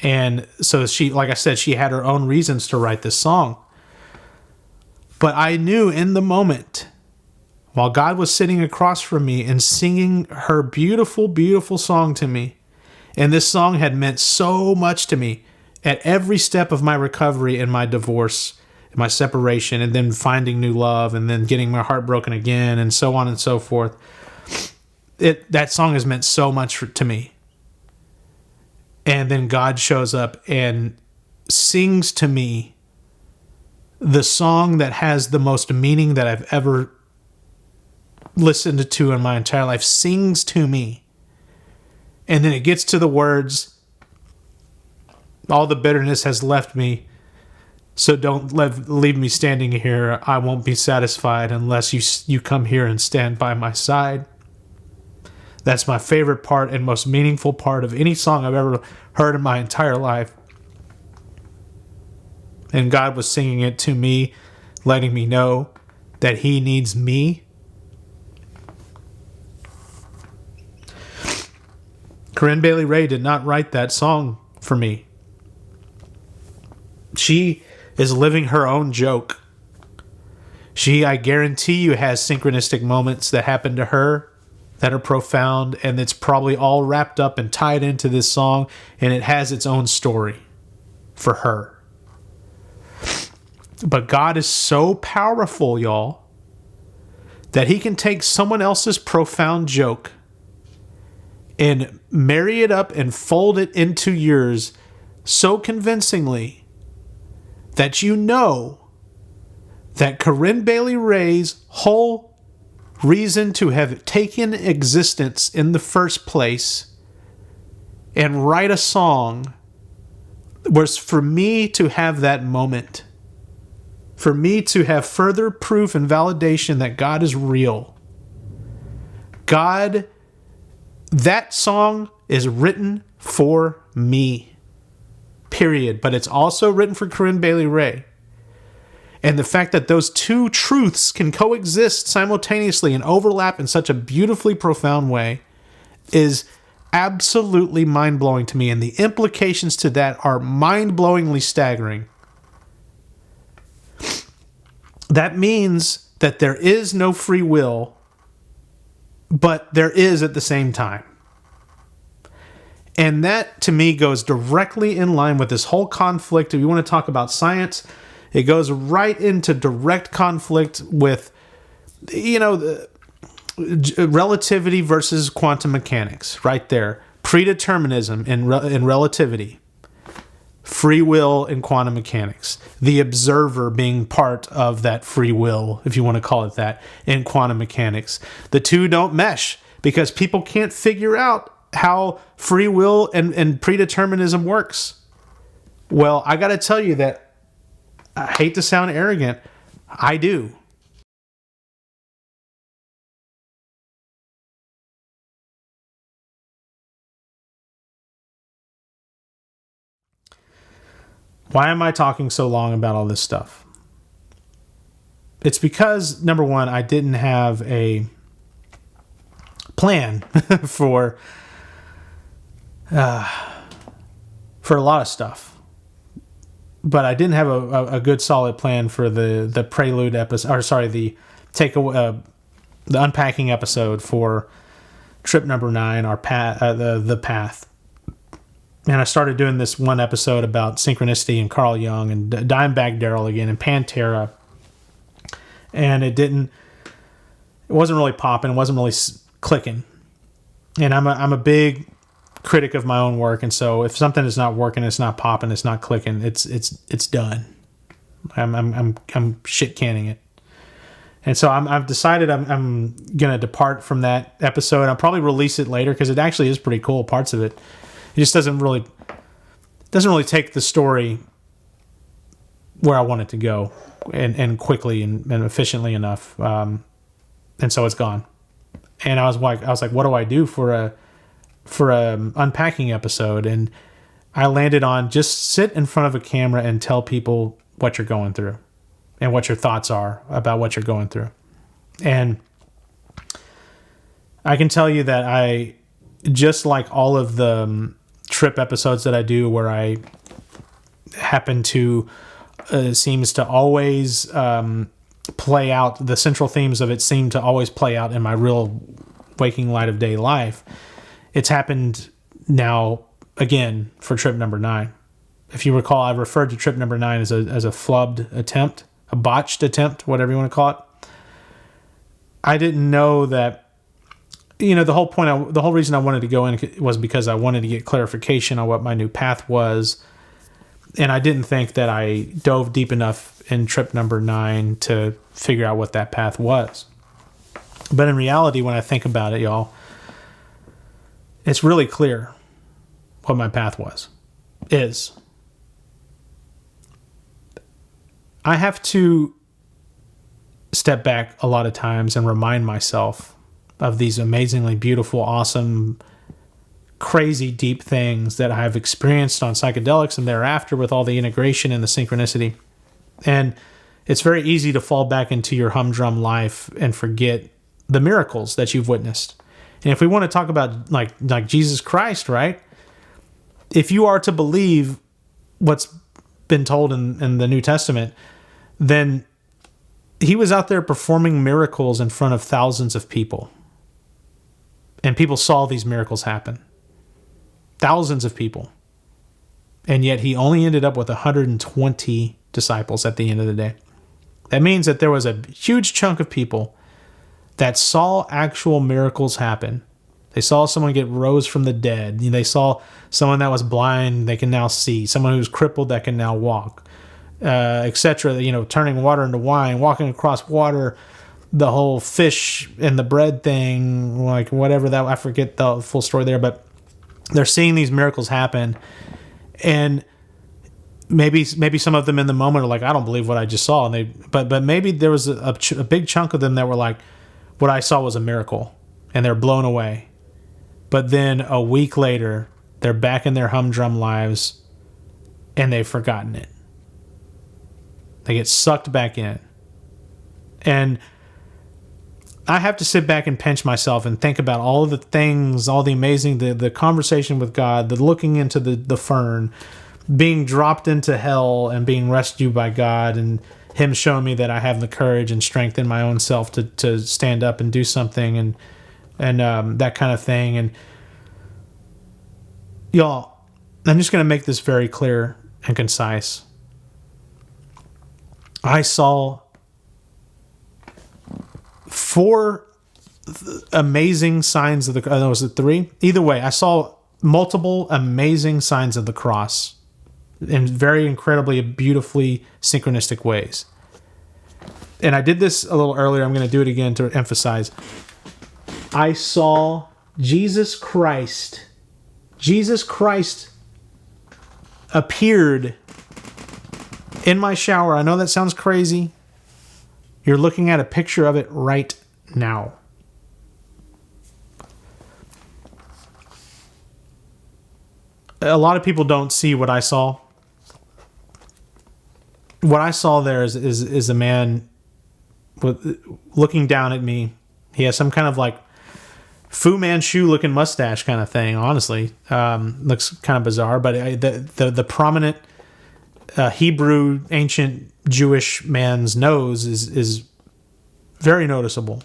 And so she, like I said, she had her own reasons to write this song. But I knew in the moment, while God was sitting across from me and singing her beautiful, beautiful song to me, and this song had meant so much to me, at every step of my recovery and my divorce, and my separation, and then finding new love, and then getting my heart broken again, and so on and so forth. That song has meant so much to me. And then God shows up and sings to me the song that has the most meaning that I've ever listened to in my entire life, sings to me. And then it gets to the words, all the bitterness has left me, so don't leave me standing here. I won't be satisfied unless you come here and stand by my side. That's my favorite part and most meaningful part of any song I've ever heard in my entire life. And God was singing it to me, letting me know that he needs me. Corinne Bailey Rae did not write that song for me. She is living her own joke. She, I guarantee you, has synchronistic moments that happen to her that are profound, and it's probably all wrapped up and tied into this song, and it has its own story for her. But God is so powerful, y'all, that he can take someone else's profound joke and marry it up and fold it into yours so convincingly that you know that Corinne Bailey Rae's whole reason to have taken existence in the first place and write a song was for me to have that moment, for me to have further proof and validation that God is real. God, that song is written for me, period. But it's also written for Corinne Bailey Rae. And the fact that those two truths can coexist simultaneously and overlap in such a beautifully profound way is absolutely mind-blowing to me. And the implications to that are mind-blowingly staggering. That means that there is no free will, but there is at the same time. And that, to me, goes directly in line with this whole conflict. If you want to talk about science, it goes right into direct conflict with, the relativity versus quantum mechanics, right there. Predeterminism in relativity. Free will in quantum mechanics. The observer being part of that free will, if you want to call it that, in quantum mechanics. The two don't mesh because people can't figure out how free will and predeterminism works. Well, I got to tell you that I hate to sound arrogant. I do. Why am I talking so long about all this stuff? It's because, number one, I didn't have a plan for a lot of stuff. But I didn't have a good solid plan for the prelude episode, or sorry, the unpacking episode for trip number 9, our path, the path. And I started doing this one episode about synchronicity and Carl Jung and Dimebag Darrell again and Pantera, and it wasn't really popping, it wasn't really clicking. And I'm a big critic of my own work, and so if something is not working, it's not popping, it's not clicking, it's done. I'm shit canning it, and so I've decided I'm gonna depart from that episode. I'll probably release it later because it actually is pretty cool. Parts of it, it just doesn't really take the story where I want it to go, and quickly and efficiently enough, and so it's gone. And I was like, what do I do for a unpacking episode? And I landed on just sit in front of a camera and tell people what you're going through and what your thoughts are about what you're going through. And I can tell you that I, just like all of the trip episodes that I do where I happen to seems to always play out, the central themes of it seem to always play out in my real waking light of day life. It's happened now again for trip number 9. If you recall, I referred to trip number 9 as a flubbed attempt, a botched attempt, whatever you want to call it. I didn't know that, the whole reason I wanted to go in was because I wanted to get clarification on what my new path was. And I didn't think that I dove deep enough in trip number 9 to figure out what that path was. But in reality, when I think about it, y'all, it's really clear what my path is. I have to step back a lot of times and remind myself of these amazingly beautiful, awesome, crazy deep things that I've experienced on psychedelics and thereafter with all the integration and the synchronicity. And it's very easy to fall back into your humdrum life and forget the miracles that you've witnessed. And if we want to talk about like Jesus Christ, right? If you are to believe what's been told in the New Testament, then he was out there performing miracles in front of thousands of people. And people saw these miracles happen. Thousands of people. And yet he only ended up with 120 disciples at the end of the day. That means that there was a huge chunk of people that saw actual miracles happen. They saw someone get rose from the dead. They saw someone that was blind, they can now see. Someone who's crippled that can now walk, etc. Turning water into wine, walking across water, the whole fish and the bread thing, like whatever that, I forget the full story there, but they're seeing these miracles happen. And maybe some of them in the moment are like, I don't believe what I just saw. But maybe there was a big chunk of them that were like, what I saw was a miracle, and they're blown away. But then a week later, they're back in their humdrum lives, and they've forgotten it. They get sucked back in. And I have to sit back and pinch myself and think about all of the things, all the amazing, the conversation with God, the looking into the fern, being dropped into hell and being rescued by God, and him showing me that I have the courage and strength in my own self to stand up and do something, and that kind of thing. And y'all, I'm just going to make this very clear and concise. I saw 4 amazing signs of the cross. Was it 3? Either way, I saw multiple amazing signs of the cross in very incredibly, beautifully synchronistic ways. And I did this a little earlier. I'm going to do it again to emphasize. I saw Jesus Christ appeared in my shower. I know that sounds crazy. You're looking at a picture of it right now. A lot of people don't see what I saw. What I saw there is a man looking down at me. He has some kind of like Fu Manchu looking mustache kind of thing. Honestly, looks kind of bizarre, but the prominent Hebrew ancient Jewish man's nose is very noticeable.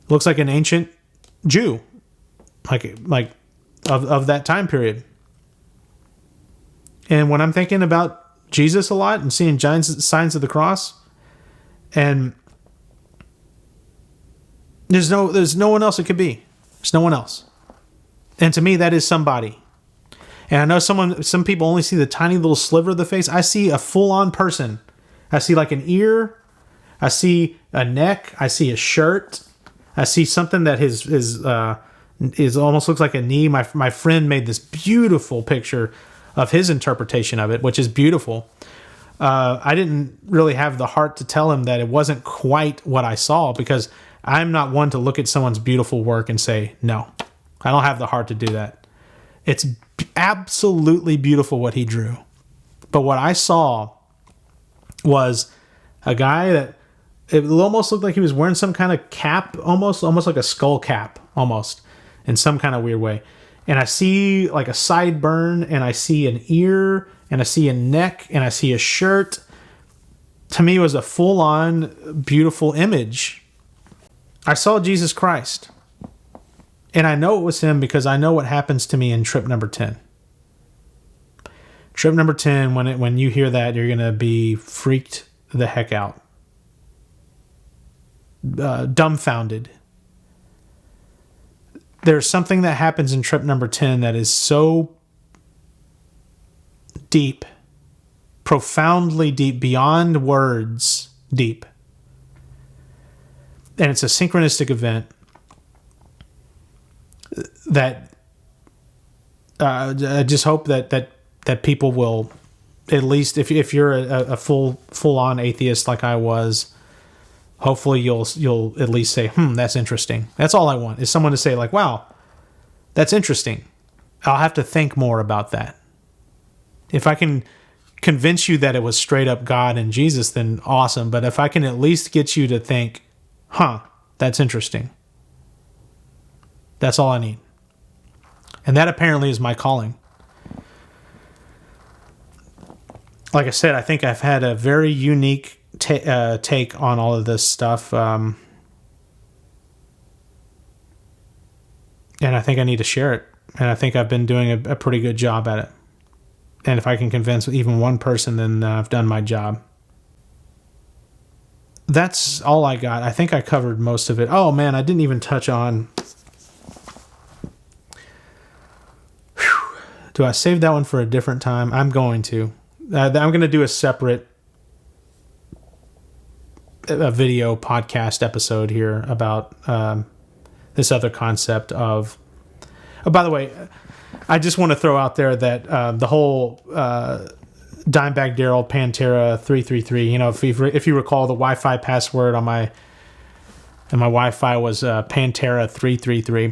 Looks like an ancient Jew, like of that time period. And when I'm thinking about Jesus a lot and seeing signs of the cross, and there's no one else it could be. There's no one else. And to me, that is somebody. And I know some people only see the tiny little sliver of the face. I see a full-on person. I see like an ear. I see a neck. I see a shirt. I see something that is almost looks like a knee. My friend made this beautiful picture of his interpretation of it, which is beautiful. I didn't really have the heart to tell him that it wasn't quite what I saw, because I'm not one to look at someone's beautiful work and say, no, I don't have the heart to do that. It's absolutely beautiful what he drew. But what I saw was a guy that it almost looked like he was wearing some kind of cap, almost like a skull cap, almost, in some kind of weird way. And I see like a sideburn, and I see an ear, and I see a neck, and I see a shirt. To me, it was a full-on beautiful image. I saw Jesus Christ. And I know it was him because I know what happens to me in trip number 10. Trip number 10, when you hear that, you're going to be freaked the heck out. Dumbfounded. There's something that happens in trip number 10 that is so deep, profoundly deep, beyond words deep. And it's a synchronistic event that I just hope that people will, at least if you're a full-on atheist like I was, hopefully you'll at least say, that's interesting. That's all I want, is someone to say like, wow, that's interesting. I'll have to think more about that. If I can convince you that it was straight up God and Jesus, then awesome. But if I can at least get you to think, that's interesting, that's all I need. And that apparently is my calling. like I said, I think I've had a very unique take on all of this stuff. And I think I need to share it. And I think I've been doing a pretty good job at it. And if I can convince even one person, then I've done my job. That's all I got. I think I covered most of it. Oh, man, I didn't even touch on... Whew. Do I save that one for a different time? I'm going to. I'm going to do a separate video podcast episode here about this other concept of... Oh, by the way, I just want to throw out there that the whole Dimebag Darrell Pantera 333, you know, if you recall, the Wi-Fi password on my Wi-Fi was Pantera 333.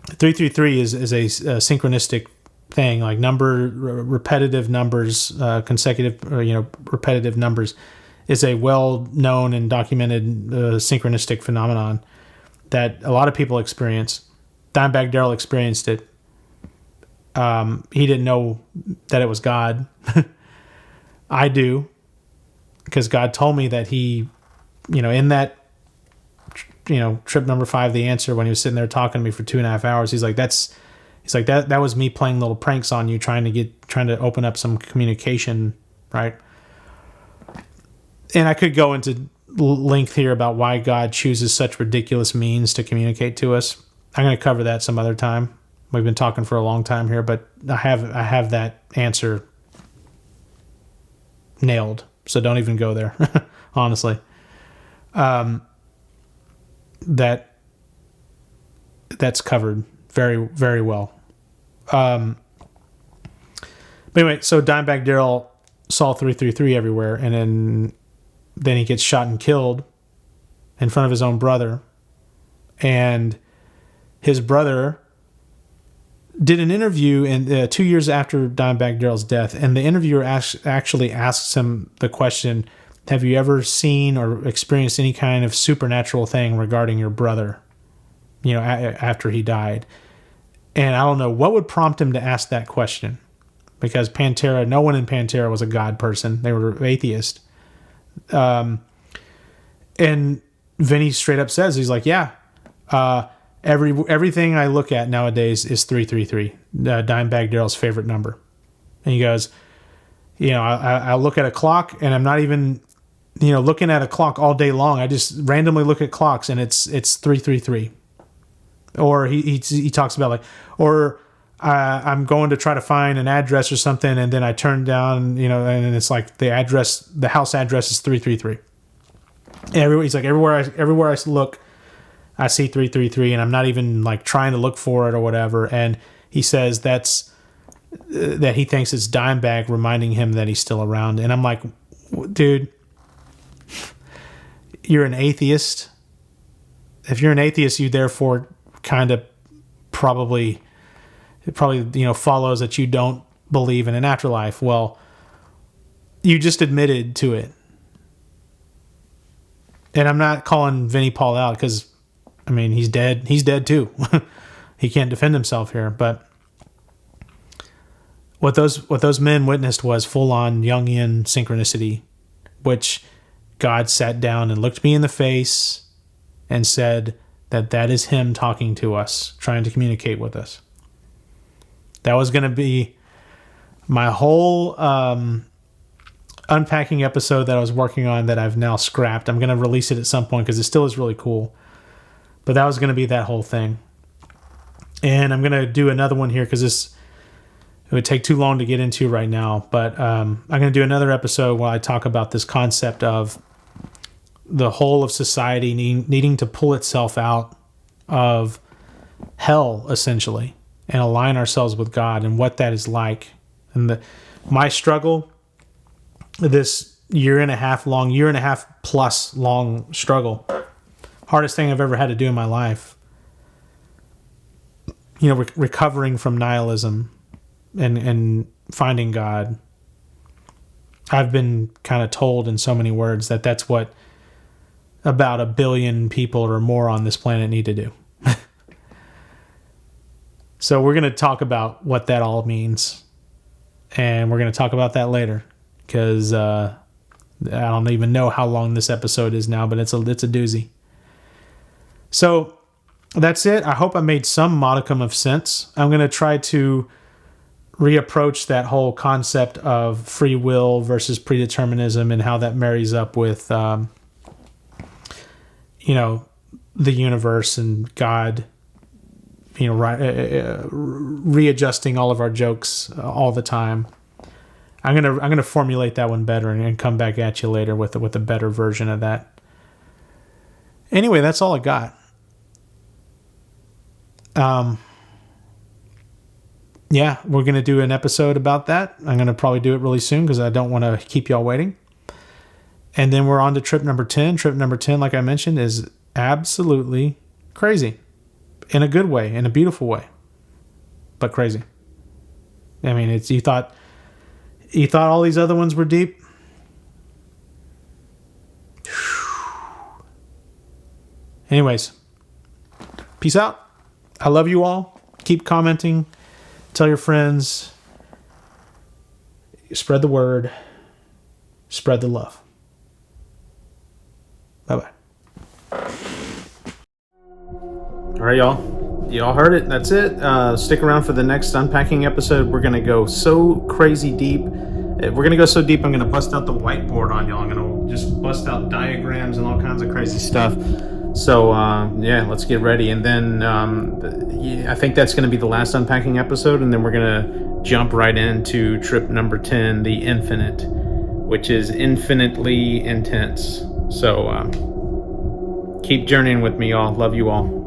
333 is a synchronistic thing, like repetitive numbers, consecutive, repetitive numbers, is a well-known and documented synchronistic phenomenon that a lot of people experience. Dimebag Darrell experienced it. He didn't know that it was God. I do, because God told me that he, in that, trip number 5, the answer, when he was sitting there talking to me for 2.5 hours, he's like, that was me playing little pranks on you, trying to open up some communication, right? And I could go into length here about why God chooses such ridiculous means to communicate to us. I'm going to cover that some other time. We've been talking for a long time here, but I have that answer nailed. So don't even go there, honestly. That's covered very, very well. But anyway, so Dimebag Darrell saw 333 everywhere, and then he gets shot and killed in front of his own brother. And his brother did an interview 2 years after Dimebag Darrell's death, and the interviewer actually asks him the question, have you ever seen or experienced any kind of supernatural thing regarding your brother, after he died? And I don't know what would prompt him to ask that question, because Pantera, no one in Pantera was a God person. They were atheist. And Vinny straight up says, he's like, yeah, everything I look at nowadays is 333, Dimebag Darrell's favorite number. And he goes, I look at a clock, and I'm not even, looking at a clock all day long. I just randomly look at clocks, and it's 333. Or he talks about I'm going to try to find an address or something, and then I turn down, and it's like the house address is 333. And he's like, everywhere I look, I see 333, and I'm not even trying to look for it or whatever. And he says that he thinks it's Dimebag reminding him that he's still around. And I'm like, dude, you're an atheist. If you're an atheist, you therefore kind of probably follows that you don't believe in an afterlife. Well, you just admitted to it. And I'm not calling Vinnie Paul out, because he's dead. He's dead too. He can't defend himself here. But what those men witnessed was full-on Jungian synchronicity, which God sat down and looked me in the face and said that is him talking to us, trying to communicate with us. That was going to be my whole unpacking episode that I was working on that I've now scrapped. I'm going to release it at some point because it still is really cool. But that was going to be that whole thing. And I'm going to do another one here because it would take too long to get into right now. But I'm going to do another episode where I talk about this concept of the whole of society needing to pull itself out of hell, essentially, and align ourselves with God and what that is like. And my struggle, this year and a half plus long struggle, hardest thing I've ever had to do in my life, recovering from nihilism and finding God. I've been kind of told in so many words that that's what about 1 billion people or more on this planet need to do. So we're going to talk about what that all means. And we're going to talk about that later. because I don't even know how long this episode is now, but it's a doozy. So that's it. I hope I made some modicum of sense. I'm going to try to reapproach that whole concept of free will versus predeterminism and how that marries up with, the universe and God, readjusting all of our jokes all the time. I'm gonna formulate that one better and come back at you later with a better version of that. Anyway, that's all I got. Yeah, we're gonna do an episode about that. I'm gonna probably do it really soon because I don't want to keep y'all waiting. And then we're on to trip number 10. Trip number 10, like I mentioned, is absolutely crazy. In a good way, in a beautiful way. But crazy. I mean, you thought all these other ones were deep? Anyways, peace out. I love you all. Keep commenting. Tell your friends. Spread the word. Spread the love. Bye-bye. All right, y'all. Y'all heard it. That's it. Stick around for the next unpacking episode. We're going to go so crazy deep. We're going to go so deep, I'm going to bust out the whiteboard on y'all. I'm going to just bust out diagrams and all kinds of crazy stuff. So, yeah, let's get ready. And then I think that's going to be the last unpacking episode. And then we're going to jump right into trip number 10, the infinite, which is infinitely intense. So, keep journeying with me, y'all. Love you all.